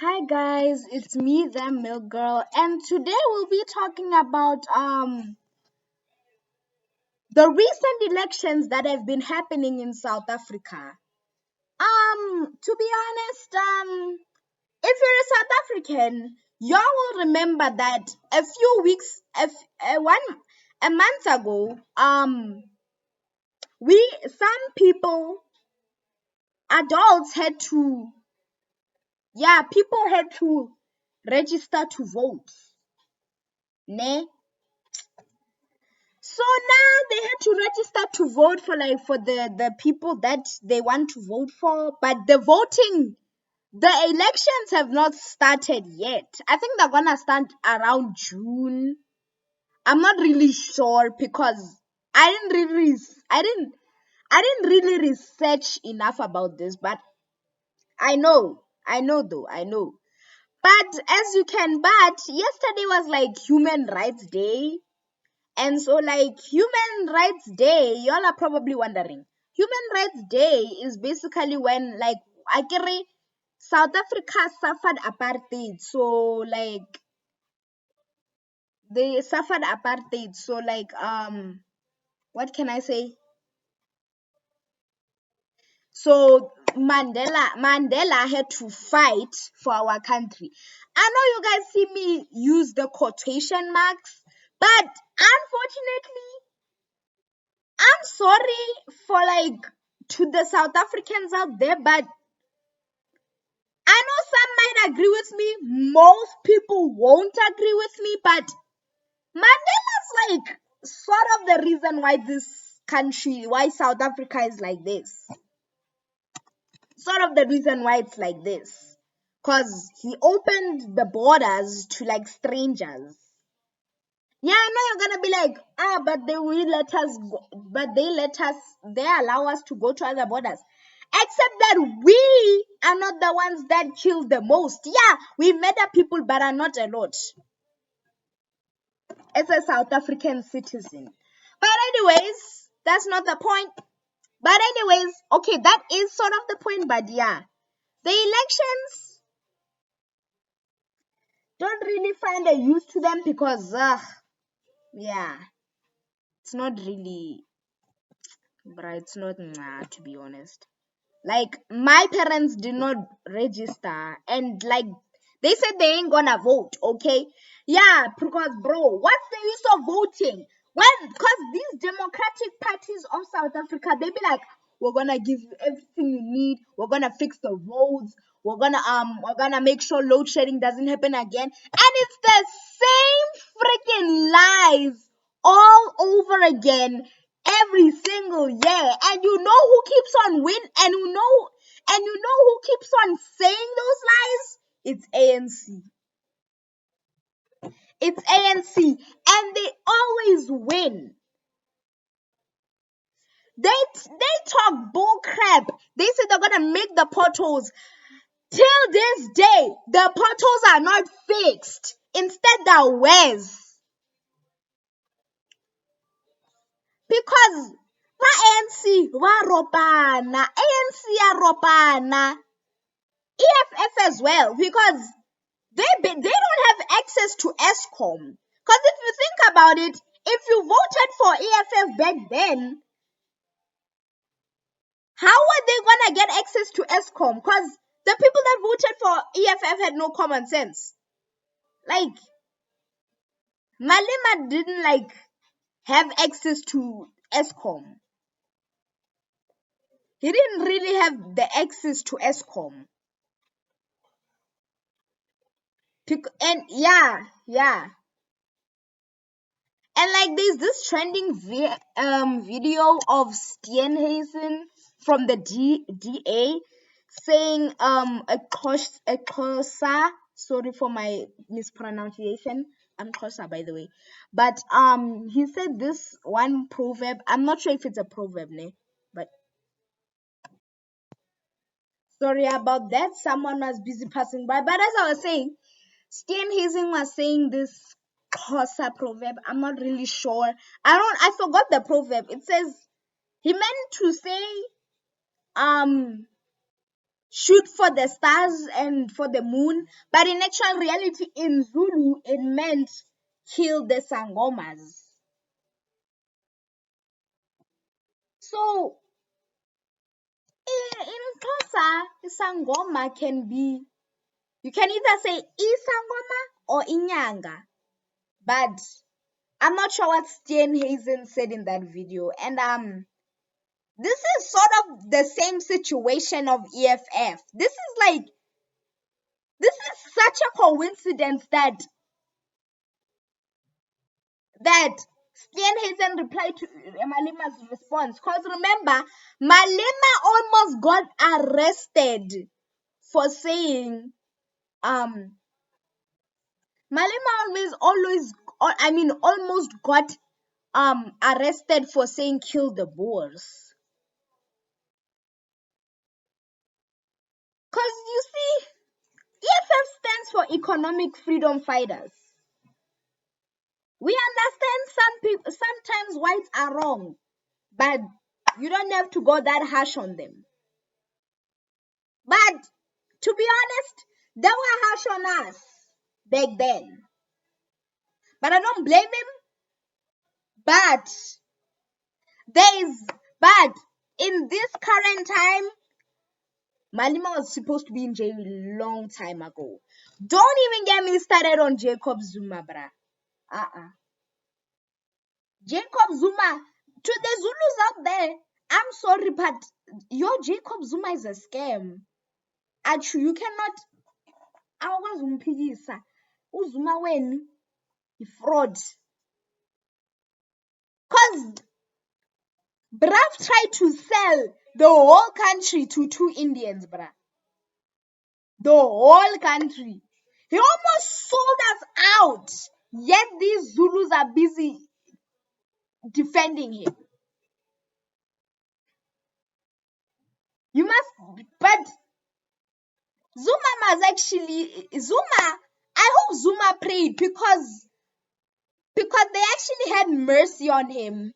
Hi guys, it's me, the Milk Girl, and today we'll be talking about the recent elections that have been happening in South Africa. To be honest, if you're a South African, y'all will remember that a few weeks, a month ago, some people, adults people had to register to vote, ne? So now they had to register to vote for the people that they want to vote for, but the elections have not started yet. I think they're gonna start around June. I'm not really sure because I didn't really research enough about this, but I know. But yesterday was like Human Rights Day. And so, like Human Rights Day, y'all are probably wondering. Human Rights Day is basically when, like, Akere, South Africa suffered apartheid. So, like, they suffered apartheid. So, like, what can I say? So Mandela had to fight for our country. I know you guys see me use the quotation marks, but unfortunately, I'm sorry for like to the South Africans out there, but I know some might agree with me. Most people won't agree with me, but Mandela's like sort of the reason why why South Africa is like this. Sort of the reason why it's like this. Because he opened the borders to like strangers. Yeah, I know you're gonna be like, but they will let us go, but they allow us to go to other borders. Except that we are not the ones that kill the most. Yeah, we murder people, but are not a lot. As a South African citizen. But anyways, that's not the point. But anyways, okay, that is sort of the point, but yeah. The elections don't really find a use to them because yeah, it's not really but it's not to be honest. Like my parents did not register and like they said they ain't gonna vote, okay? Yeah, because bro, what's the use of voting? Because these democratic parties of South Africa, they be like, we're gonna give you everything you need, we're gonna fix the roads, we're gonna make sure load shedding doesn't happen again. And it's the same freaking lies all over again every single year. And you know who keeps on win and you know who keeps on saying those lies? It's ANC. It's ANC. And they always win. They talk bull crap. They say they're gonna make the potholes. Till this day, the potholes are not fixed. Instead, they're worse. Because ANC wa ropana. ANC ya ropana. EFF as well. Because they don't have access to Eskom. Because if you think about it, if you voted for EFF back then, how are they gonna get access to Eskom? Because the people that voted for EFF had no common sense. Like Malema didn't like have access to Eskom. He didn't really have the access to Eskom. And yeah. And like there's this trending video of Steenhuisen from the DA saying a Xhosa, sorry for my mispronunciation. I'm Xhosa by the way. But he said this one proverb. I'm not sure if it's a proverb, ne? But sorry about that. Someone was busy passing by. But as I was saying, Steenhuisen was saying this Xhosa proverb. I'm not really sure. I forgot the proverb. It says he meant to say um shoot for the stars and for the moon, but in actual reality, in Zulu, it meant kill the Sangomas. So in Xhosa, Sangoma can be, you can either say Isangoma or Inyanga, but I'm not sure what Steenhuisen said in that video. And this is sort of the same situation of EFF. This is such a coincidence that Steenhuisen replied to Malima's response. Because remember, Malema almost got arrested for saying, Malema almost got arrested for saying kill the Boers. Because you see, EFF stands for Economic Freedom Fighters. We understand some people, sometimes whites are wrong, but you don't have to go that harsh on them. But to be honest, they were harsh on us back then. But I don't blame him. But but in this current time, Malema was supposed to be in jail a long time ago. Don't even get me started on Jacob Zuma, bruh. Jacob Zuma, to the Zulus out there, I'm sorry, but your Jacob Zuma is a scam. Actually, you cannot. Awakwazi umphikisa. UZuma wenu fraud. Cause Brav tried to sell the whole country to 2 Indians, bruh. The whole country. He almost sold us out. Yet these Zulus are busy defending him. You must, but Zuma, I hope Zuma prayed because they actually had mercy on him.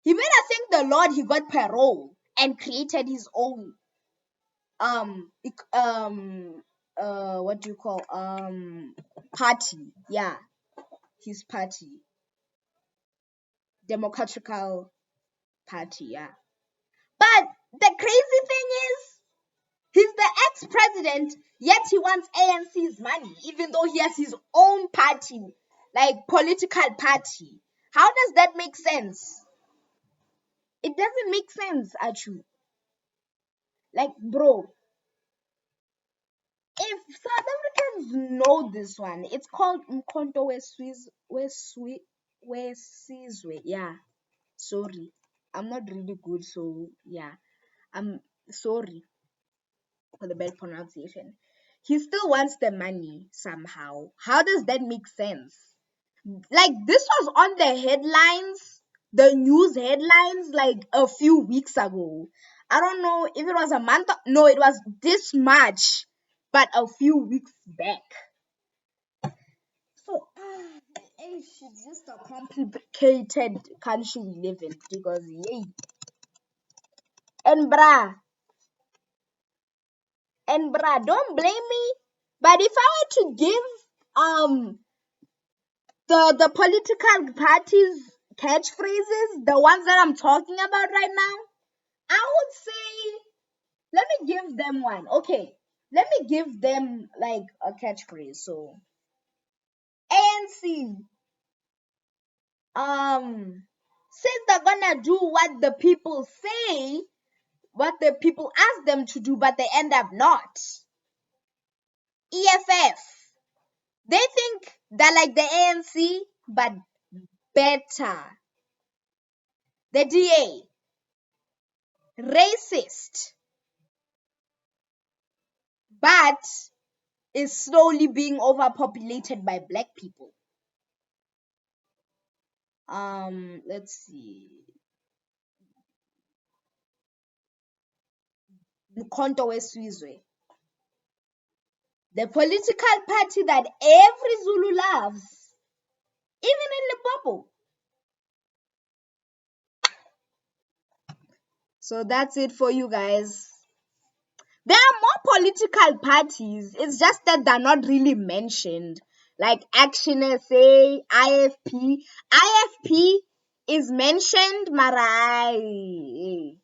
He made us thank the Lord he got parole and created his own what do you call party. Yeah, his party. Democratical Party, yeah. But the crazy thing is, he's the ex-president, yet he wants ANC's money, even though he has his own party, like political party. How does that make sense? It doesn't make sense, Achu. Like, bro, if South Africans know this one, it's called Mkhonto Wesizwe. Yeah, sorry. I'm not really good, so yeah. I'm sorry for the bad pronunciation. He still wants the money somehow. How does that make sense? Like, this was on the headlines, the news headlines, like a few weeks ago. I don't know if it was a month. No, it was this March, but a few weeks back. So, it's just a complicated country we live in because, yay. And bruh, don't blame me. But if I were to give the political parties catchphrases, the ones that I'm talking about right now, I would say, let me give them one. Okay, let me give them like a catchphrase. So ANC says they're gonna do what the people say, what the people ask them to do, but they end up not. EFF, they think they're like the ANC, but better. The DA, racist, but is slowly being overpopulated by black people. Let's see. Mkhonto Wesizwe, the political party that every Zulu loves, even in Limpopo. So that's it for you guys. There are more political parties. It's just that they're not really mentioned. Like Action SA, IFP. IFP is mentioned, Marai.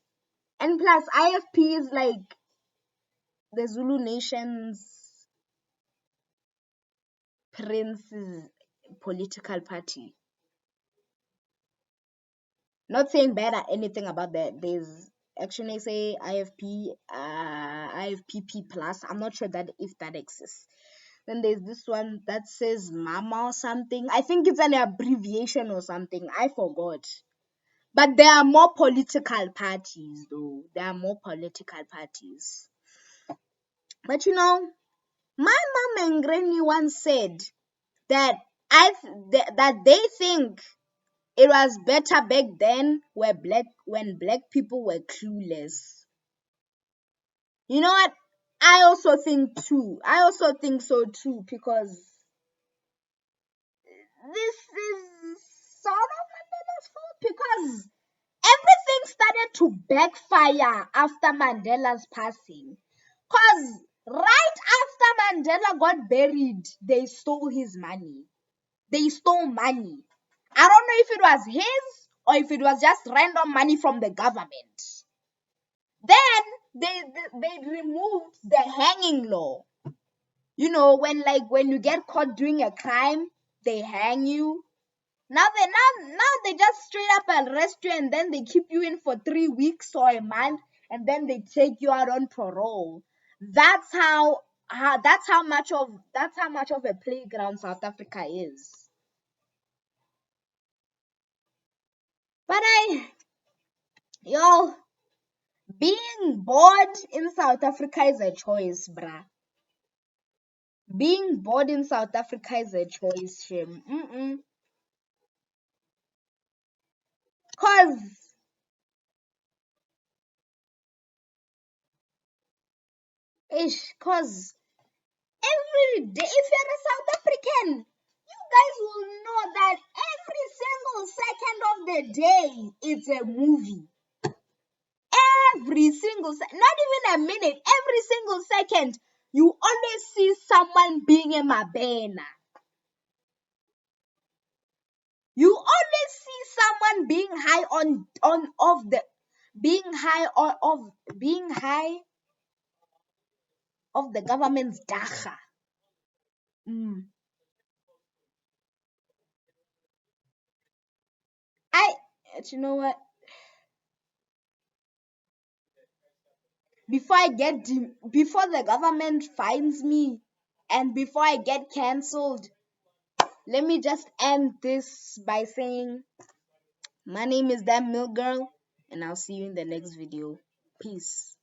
And plus, IFP is like the Zulu Nation's prince's political party. Not saying bad or anything about that. There's Action SA, IFP, IFPP plus. I'm not sure that if that exists. Then there's this one that says Mama or something. I think it's an abbreviation or something. I forgot. But there are more political parties, though. There are more political parties. But you know, my mom and granny once said that that they think it was better back then when black people were clueless. You know what? I also think so too because this is sort of Mandela's fault because everything started to backfire after Mandela's passing. Because right after Mandela got buried, they stole his money. They stole money. I don't know if it was his or if it was just random money from the government. Then they removed the hanging law. You know, when you get caught doing a crime, they hang you. Now they just straight up arrest you and then they keep you in for 3 weeks or a month and then they take you out on parole. That's how much of a playground South Africa is. But yo, being bored in South Africa is a choice, bruh. Being bored in South Africa is a choice, Shim. Cause every day, if you're a South African, you guys will know that every single second of the day it's a movie. Every single not even a minute, every single second, you always see someone being a mabena. You always see someone being high of the government's dacha. You know what? Before the government finds me and before I get cancelled, let me just end this by saying my name is that milk girl and I'll see you in the next video. Peace.